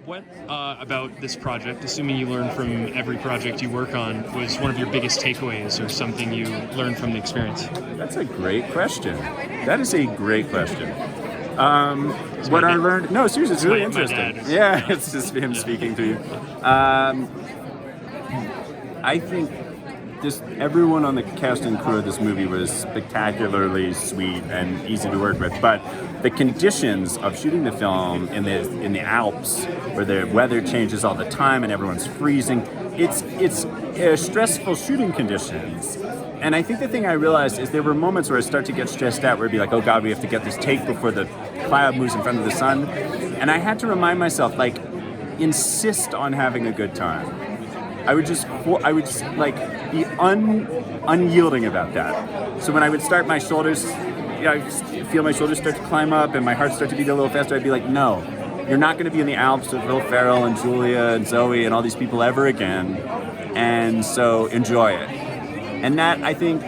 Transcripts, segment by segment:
What about this project, assuming you learn from every project you work on, was one of your biggest takeaways or something you learned from the experience? That's a great question. That is a great question. What I learned... No, seriously, it's really interesting. Yeah, it's just him speaking to you. I think everyone on the cast and crew of this movie was spectacularly sweet and easy to work with, but the conditions of shooting the film in the Alps, where the weather changes all the time and everyone's freezing, it's stressful shooting conditions. And I think the thing I realized is there were moments where I start to get stressed out, where it'd be like, oh God, we have to get this take before the cloud moves in front of the sun. And I had to remind myself, like, insist on having a good time. I would just like be unyielding about that. So when I would start, my shoulders, I feel my shoulders start to climb up and my heart start to beat a little faster. I'd be like, no, you're not going to be in the Alps with Will Ferrell and Julia and Zoe and all these people ever again. And so enjoy it. And that, I think,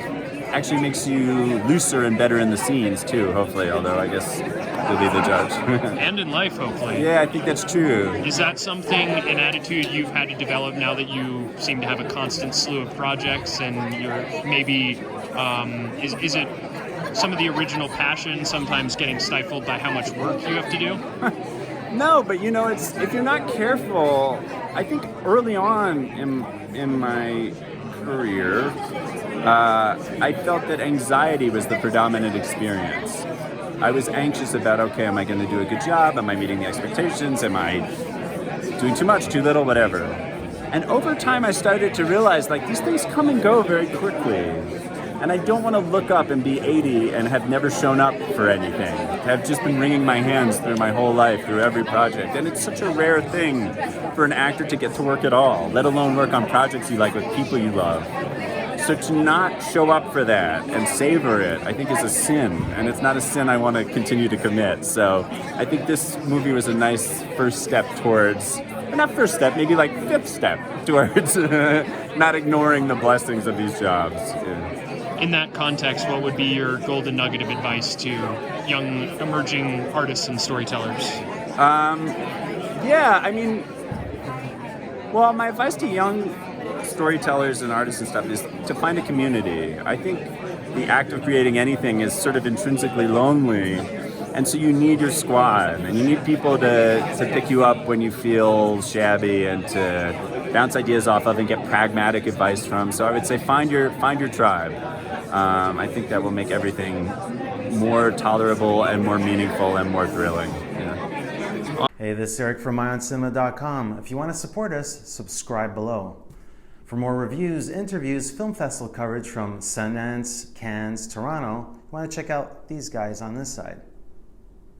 actually makes you looser and better in the scenes too, hopefully, although I guess you'll be the judge. And in life, hopefully. Yeah, I think that's true. Is that something, an attitude you've had to develop now that you seem to have a constant slew of projects and you're maybe, is it some of the original passion sometimes getting stifled by how much work you have to do? No, but it's if you're not careful, I think early on in my career, I felt that anxiety was the predominant experience. I was anxious about, okay, am I going to do a good job? Am I meeting the expectations? Am I doing too much, too little, whatever? And over time, I started to realize, like, these things come and go very quickly. And I don't want to look up and be 80 and have never shown up for anything. Have just been wringing my hands through my whole life, through every project. And it's such a rare thing for an actor to get to work at all, let alone work on projects you like with people you love. So to not show up for that and savor it, I think is a sin. And it's not a sin I want to continue to commit. So I think this movie was a nice first step towards, not first step, maybe like fifth step towards not ignoring the blessings of these jobs. Yeah. In that context, what would be your golden nugget of advice to young emerging artists and storytellers? Well, my advice to young storytellers and artists and stuff is to find a community. I think the act of creating anything is sort of intrinsically lonely, and so you need your squad, and you need people to pick you up when you feel shabby and to bounce ideas off of and get pragmatic advice from. So I would say find your tribe. I think that will make everything more tolerable and more meaningful and more thrilling. Yeah. Hey, this is Erik from MyOwnCinema.com. If you want to support us, subscribe below. For more reviews, interviews, film festival coverage from Sundance, Cannes, Toronto, you want to check out these guys on this side.